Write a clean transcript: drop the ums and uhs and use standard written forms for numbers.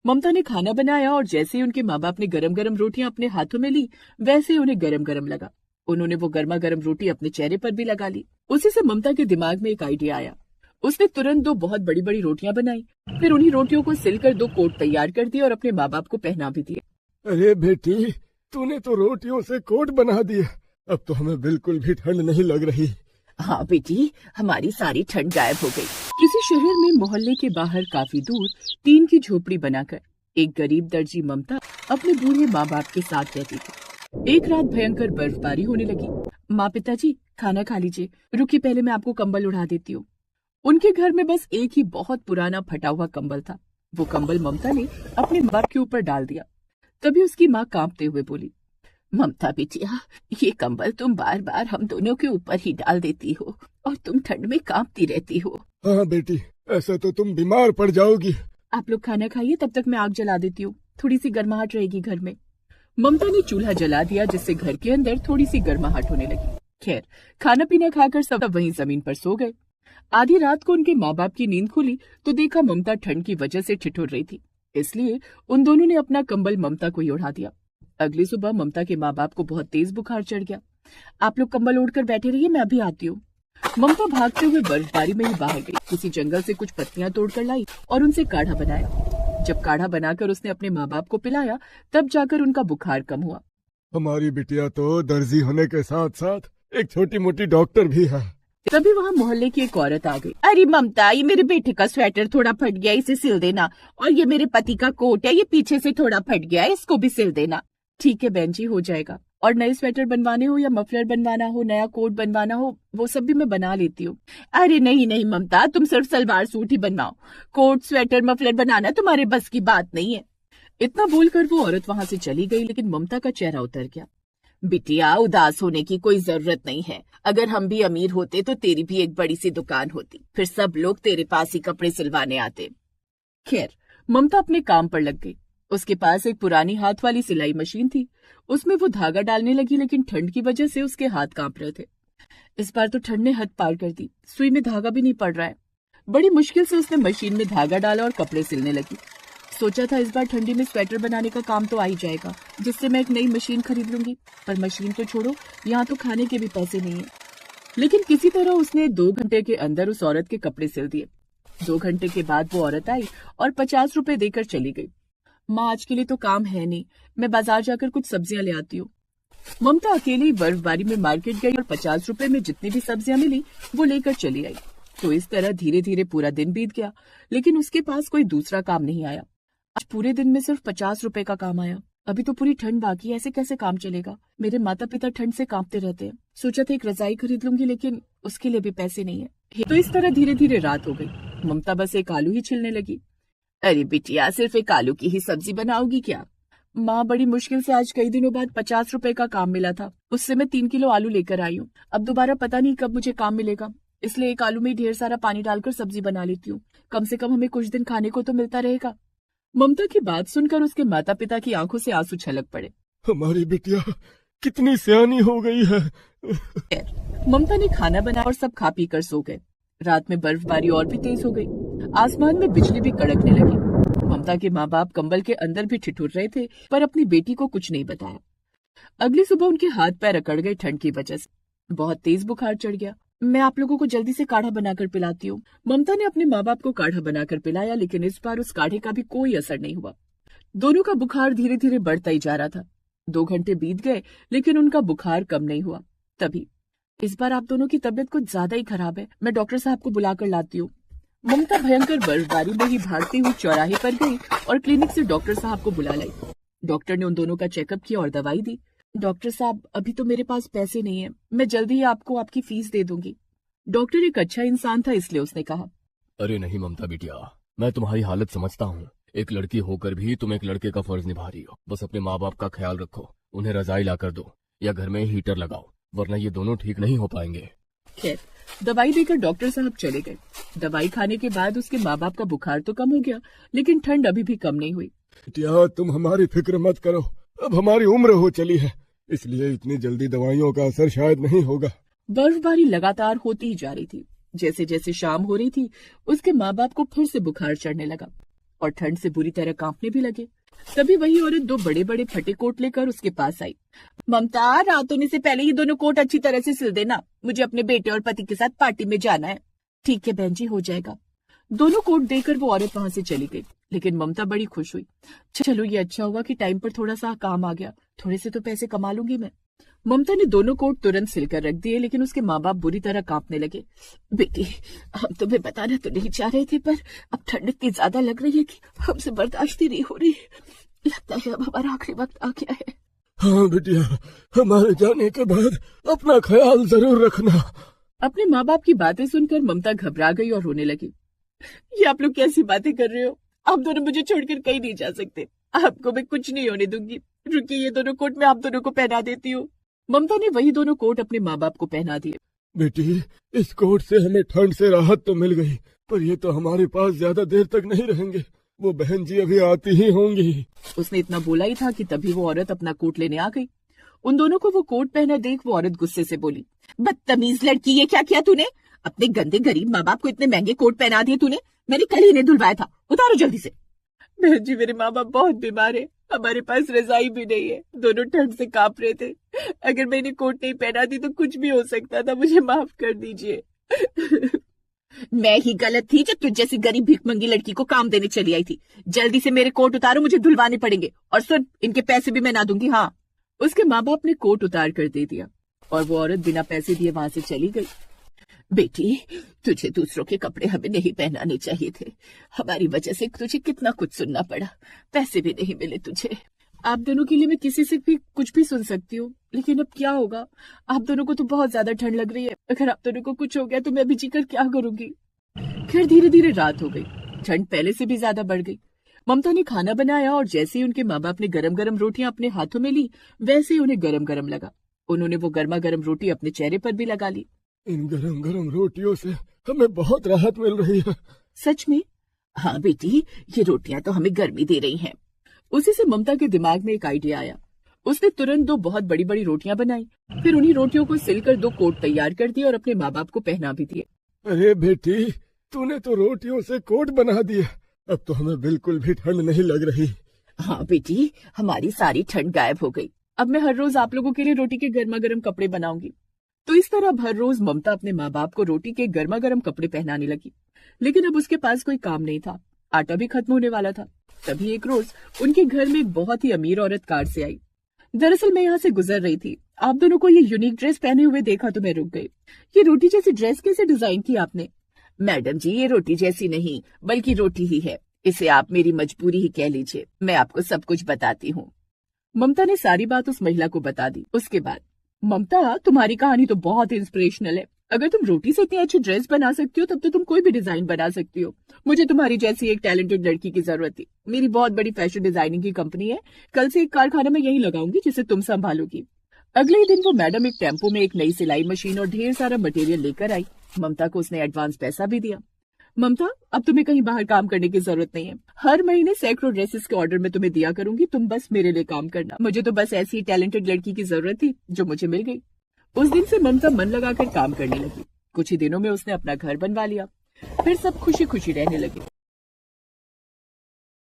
ममता ने खाना बनाया और जैसे ही उनके माँ बाप ने गरम गरम रोटियां अपने हाथों में ली, वैसे ही उन्हें गरम गरम लगा। उन्होंने वो गर्मा गर्म रोटी अपने चेहरे पर भी लगा ली। उसी से ममता के दिमाग में एक आइडिया आया। उसने तुरंत 2 बहुत बड़ी बड़ी रोटियां बनाई, फिर उन्हीं रोटियों को सिलकर 2 कोट तैयार कर दिए और अपने माँ बाप को पहना भी दिए। अरे बेटी, तूने तो रोटियों से कोट बना दिया। अब तो हमें बिल्कुल भी ठंड नहीं लग रही। हाँ बेटी, हमारी सारी ठंड गायब हो गई। किसी शहर में मोहल्ले के बाहर काफी दूर टीन की झोपड़ी बनाकर एक गरीब दर्जी ममता अपने बूढ़े माँ बाप के साथ रहती थी। एक रात भयंकर बर्फबारी होने लगी। माँ, पिताजी खाना खा लीजिए, रुकिए पहले मैं आपको कंबल उड़ा देती हूँ। उनके घर में बस एक ही बहुत पुराना फटा हुआ कंबल था। वो कंबल ममता ने अपने माँ बाप के ऊपर डाल दिया। तभी उसकी माँ कांपते हुए बोली, ममता बिटिया, ये कंबल तुम बार बार हम दोनों के ऊपर ही डाल देती हो और तुम ठंड में कांपती रहती हो। हाँ बेटी, ऐसा तो तुम बीमार पड़ जाओगी। आप लोग खाना खाइए, तब तक मैं आग जला देती हूँ, थोड़ी सी गर्माहट रहेगी घर में। ममता ने चूल्हा जला दिया, जिससे घर के अंदर थोड़ी सी गर्माहट होने लगी। खैर, खाना पीना खाकर सब वहीं जमीन पर सो गए। आधी रात को उनके माँ बाप की नींद खुली तो देखा ममता ठंड की वजह से ठिठुर रही थी, इसलिए उन दोनों ने अपना कंबल ममता को ही उड़ा दिया। अगली सुबह ममता के माँ बाप को बहुत तेज बुखार चढ़ गया। आप लोग कंबल ओढ़कर बैठे रहिए, मैं अभी आती हूँ। ममता भागते हुए बर्फबारी में ही बाहर गई। किसी जंगल से कुछ पत्तियां तोड़कर लाई और उनसे काढ़ा बनाया। जब काढ़ा बनाकर उसने अपने माँ बाप को पिलाया, तब जाकर उनका बुखार कम हुआ। हमारी बिटिया तो दर्जी होने के साथ साथ एक छोटी मोटी डॉक्टर भी है। तभी वहाँ मोहल्ले की एक औरत आ गई। अरे ममता, ये मेरे बेटे का स्वेटर थोड़ा फट गया, इसे सिल देना। और ये मेरे पति का कोट है, ये पीछे से थोड़ा फट गया है, इसको भी सिल देना। ठीक है बहन जी, हो जाएगा। और नए स्वेटर बनवाने हो या मफलर बनवाना हो, नया कोट बनवाना हो, वो सब भी मैं बना लेती हूँ। अरे नहीं नहीं ममता, तुम सिर्फ सलवार सूट ही बनवाओ, कोट स्वेटर मफलर बनाना तुम्हारे बस की बात नहीं है। इतना बोलकर वो औरत वहां से चली गई, लेकिन ममता का चेहरा उतर गया। बिटिया, उदास होने की कोई जरूरत नहीं है। अगर हम भी अमीर होते तो तेरी भी एक बड़ी सी दुकान होती, फिर सब लोग तेरे पास ही कपड़े सिलवाने आते। खैर, ममता अपने काम पर लग गई। उसके पास एक पुरानी हाथ वाली सिलाई मशीन थी। उसमें वो धागा डालने लगी, लेकिन ठंड की वजह से उसके हाथ कांप रहे थे। इस बार तो ठंड ने हद पार कर दी, सुई में धागा भी नहीं पड़ रहा है। बड़ी मुश्किल से उसने मशीन में धागा डाला और कपड़े सिलने लगी। सोचा था इस बार ठंडी में स्वेटर बनाने का काम तो आ ही जाएगा, जिससे मैं एक नई मशीन खरीद लूंगी। पर मशीन तो छोड़ो, यहाँ तो खाने के भी पैसे नहीं है। लेकिन किसी तरह उसने 2 घंटे के अंदर उस औरत के कपड़े सिल दिए। 2 घंटे के बाद वो औरत आई और 50 रुपए देकर चली गई। माँ, आज के लिए तो काम है नहीं, मैं बाजार जाकर कुछ सब्जियां ले आती हूँ। ममता अकेली बर्फबारी में मार्केट गई और 50 रुपए में जितनी भी सब्जियां मिली वो लेकर चली आई। तो इस तरह धीरे धीरे पूरा दिन बीत गया, लेकिन उसके पास कोई दूसरा काम नहीं आया। आज पूरे दिन में सिर्फ 50 रुपए का काम आया। अभी तो पूरी ठंड बाकी है, ऐसे कैसे काम चलेगा। मेरे माता पिता ठंड से कांपते रहते हैं। सोचा था एक रजाई खरीद लूंगी, लेकिन उसके लिए भी पैसे नहीं है। तो इस तरह धीरे धीरे रात हो गई। ममता बस एक आलू ही छिलने लगी। अरे बिटिया, सिर्फ एक आलू की ही सब्जी बनाओगी क्या? माँ, बड़ी मुश्किल से आज कई दिनों बाद 50 रुपए का काम मिला था, उससे मैं 3 किलो आलू लेकर आई हूँ। अब दोबारा पता नहीं कब मुझे काम मिलेगा, इसलिए एक आलू में ढेर सारा पानी डालकर सब्जी बना लेती हूँ। कम से कम हमें कुछ दिन खाने को तो मिलता रहेगा। ममता की बात सुनकर उसके माता पिता की आंखों से आंसू छलक पड़े। हमारी बिटिया कितनी सियानी हो गई है। ममता ने खाना बनाया और सब खा पी कर सो गए। रात में बर्फबारी और भी तेज हो गई। आसमान में बिजली भी कड़कने लगी। ममता के माँ बाप कंबल के अंदर भी ठिठुर रहे थे, पर अपनी बेटी को कुछ नहीं बताया। अगली सुबह उनके हाथ पैर अकड़ गए ठंड की वजह से। बहुत तेज बुखार चढ़ गया। मैं आप लोगों को जल्दी से काढ़ा बनाकर पिलाती हूँ। ममता ने अपने माँ बाप को काढ़ा बनाकर पिलाया, लेकिन इस बार उस काढ़े का भी कोई असर नहीं हुआ। दोनों का बुखार धीरे धीरे बढ़ता ही जा रहा था। 2 घंटे बीत गए, लेकिन उनका बुखार कम नहीं हुआ। तभी, इस बार आप दोनों की तबीयत कुछ ज्यादा ही खराब है, मैं डॉक्टर साहब को बुलाकर लाती हूँ। ममता भयंकर बर्फबारी में ही भागती हुई चौराहे पर गई और क्लिनिक से डॉक्टर साहब को बुला लाई। डॉक्टर ने उन दोनों का चेकअप किया और दवाई दी। डॉक्टर साहब, अभी तो मेरे पास पैसे नहीं है, मैं जल्दी ही आपको आपकी फीस दे दूंगी। डॉक्टर एक अच्छा इंसान था, इसलिए उसने कहा, अरे नहीं ममता बिटिया, मैं तुम्हारी हालत समझता हूँ। एक लड़की होकर भी तुम एक लड़के का फर्ज निभा रही हो। बस अपने माँ बाप का ख्याल रखो, उन्हें रजाई लाकर दो या घर में हीटर लगाओ, वरना ये दोनों ठीक नहीं हो पाएंगे। खैर, दवाई देकर डॉक्टर साहब चले गए। दवाई खाने के बाद उसके माँ बाप का बुखार तो कम हो गया, लेकिन ठंड अभी भी कम नहीं हुई। बिटिया, तुम हमारी फिक्र मत करो, अब हमारी उम्र हो चली है, इसलिए इतनी जल्दी दवाइयों का असर शायद नहीं होगा। बर्फबारी लगातार होती ही जा रही थी। जैसे जैसे शाम हो रही थी, उसके माँ बाप को फिर से बुखार चढ़ने लगा। और ठंड से बुरी तरह कांपने भी लगे। तभी वही औरत 2 बड़े बड़े फटे कोट लेकर उसके पास आई। ममता, रात होने से पहले ये दोनों कोट अच्छी तरह से सिल देना, मुझे अपने बेटे और पति के साथ पार्टी में जाना है। ठीक है बहन जी, हो जाएगा। दोनों कोट देकर वो औरत वहां से चली गई, लेकिन ममता बड़ी खुश हुई। चलो ये अच्छा हुआ कि टाइम पर थोड़ा सा काम आ गया, थोड़े से तो पैसे कमा लूंगी मैं। ममता ने दोनों कोट तुरंत सिलकर रख दिए, लेकिन उसके माँ बाप बुरी तरह कांपने लगे। बेटी, हम तुम्हें बताना तो नहीं चाह रहे थे, पर अब ठंड इतनी ज्यादा लग रही है कि हमसे बर्दाश्त ही नहीं हो रही। लगता है अब हमारा आखिरी वक्त आ गया है। हाँ बिटिया, हमारे जाने के बाद अपना ख्याल जरूर रखना। अपने माँ बाप की बातें सुनकर ममता घबरा गई और रोने लगी। ये आप लोग कैसी बातें कर रहे हो? आप दोनों मुझे छोड़कर कहीं नहीं जा सकते। आपको मैं कुछ नहीं होने दूंगी। रुकिए, ये दोनों कोट मैं आप दोनों को पहना देती हूँ। ममता ने वही दोनों कोट अपने माँ बाप को पहना दिए। बेटी, इस कोट से हमें ठंड से राहत तो मिल गई, पर ये तो हमारे पास ज्यादा देर तक नहीं रहेंगे। वो बहन जी अभी आती ही होंगी। उसने इतना बोला ही था कि तभी वो औरत अपना कोट लेने आ गई। उन दोनों को वो कोट पहना देख वो औरत गुस्से से बोली, बदतमीज लड़की, ये क्या किया तूने? अपने गंदे गरीब माँ बाप को इतने महंगे कोट पहना दिए तूने। मैंने कल ही इन्हें धुलवाया था, उतारो जल्दी से। बहन जी, मेरे माँ बाप बहुत बीमार है, हमारे पास रजाई भी नहीं है, दोनों ठंड से कांप रहे थे। अगर मैंने कोट नहीं पहना दी तो कुछ भी हो सकता था, मुझे माफ कर दीजिए। मैं ही गलत थी जो तुझ जैसी गरीब भिखमंगी लड़की को काम देने चली आई थी। जल्दी से मेरे कोट उतारो, मुझे धुलवाने पड़ेंगे। और सुन, इनके पैसे भी मैं ना दूंगी। हाँ। उसके माँ बाप ने कोट उतार कर दे दिया और वो औरत बिना पैसे दिए वहां से चली गई। बेटी, तुझे दूसरों के कपड़े हमें नहीं पहनाने चाहिए थे। हमारी वजह से तुझे कितना कुछ सुनना पड़ा, पैसे भी नहीं मिले तुझे। आप दोनों के लिए मैं किसी से भी कुछ भी सुन सकती हूँ, लेकिन अब क्या होगा? आप दोनों को तो बहुत ज्यादा ठंड लग रही है। अगर आप दोनों को कुछ हो गया तो मैं अभी जीकर क्या करूंगी? फिर धीरे धीरे रात हो गई, ठंड पहले से भी ज्यादा बढ़ गई। ममता ने खाना बनाया और जैसे ही उनके माँ बाप ने गरम गरम रोटियां अपने हाथों में ली, वैसे ही उन्हें गरम गरम लगा। उन्होंने वो गर्मा गर्म रोटी अपने चेहरे पर भी लगा ली। इन गरम गरम रोटियों से हमें बहुत राहत मिल रही है। सच में? हाँ बेटी, ये रोटियां तो हमें गर्मी दे रही हैं। उसी से ममता के दिमाग में एक आइडिया आया। उसने तुरंत 2 बहुत बड़ी बड़ी रोटियां बनाई, फिर उन्हीं रोटियों को सिलकर 2 कोट तैयार कर दिए और अपने माँ बाप को पहना भी दिए। अरे बेटी, तूने तो रोटियों से कोट बना दिया, अब तो हमें बिल्कुल भी ठंड नहीं लग रही। हाँ बेटी, हमारी सारी ठंड गायब हो गई। अब मैं हर रोज आप लोगों के लिए रोटी के गर्मा गर्म कपड़े बनाऊंगी। तो इस तरह हर रोज ममता अपने माँ बाप को रोटी के गर्मा गर्म कपड़े पहनाने लगी। लेकिन अब उसके पास कोई काम नहीं था, आटा भी खत्म होने वाला था। तभी एक रोज उनके घर में एक बहुत ही अमीर औरत कार से आई। दरअसल मैं यहाँ से गुजर रही थी, आप दोनों को ये यूनिक ड्रेस पहने हुए देखा तो मैं रुक गई। ये रोटी जैसी ड्रेस कैसे डिजाइन की आपने? मैडम जी, ये रोटी जैसी नहीं बल्कि रोटी ही है, इसे आप मेरी मजबूरी ही कह लीजिए। मैं आपको सब कुछ बताती हूँ। ममता ने सारी बात उस महिला को बता दी। उसके बाद, ममता, तुम्हारी कहानी तो बहुत इंस्पिरेशनल है। अगर तुम रोटी से इतनी अच्छी ड्रेस बना सकती हो तब तो तुम कोई भी डिजाइन बना सकती हो। मुझे तुम्हारी जैसी एक टैलेंटेड लड़की की जरूरत थी। मेरी बहुत बड़ी फैशन डिजाइनिंग की कंपनी है, कल से एक कारखाना मैं यही लगाऊंगी जिसे तुम संभालोगी। अगले ही दिन वो मैडम एक टेम्पो में एक नई सिलाई मशीन और ढेर सारा मटेरियल लेकर आई। ममता को उसने एडवांस पैसा भी दिया। ममता, अब तुम्हें कहीं बाहर काम करने की जरूरत नहीं है। हर महीने सैकड़ों ड्रेसेस के ऑर्डर में तुम्हें दिया करूंगी, तुम बस मेरे लिए काम करना। मुझे तो बस ऐसी टैलेंटेड लड़की की जरूरत थी जो मुझे मिल गई। उस दिन से ममता मन लगाकर काम करने लगी। कुछ ही दिनों में उसने अपना घर बनवा लिया। फिर सब खुशी खुशी रहने लगे।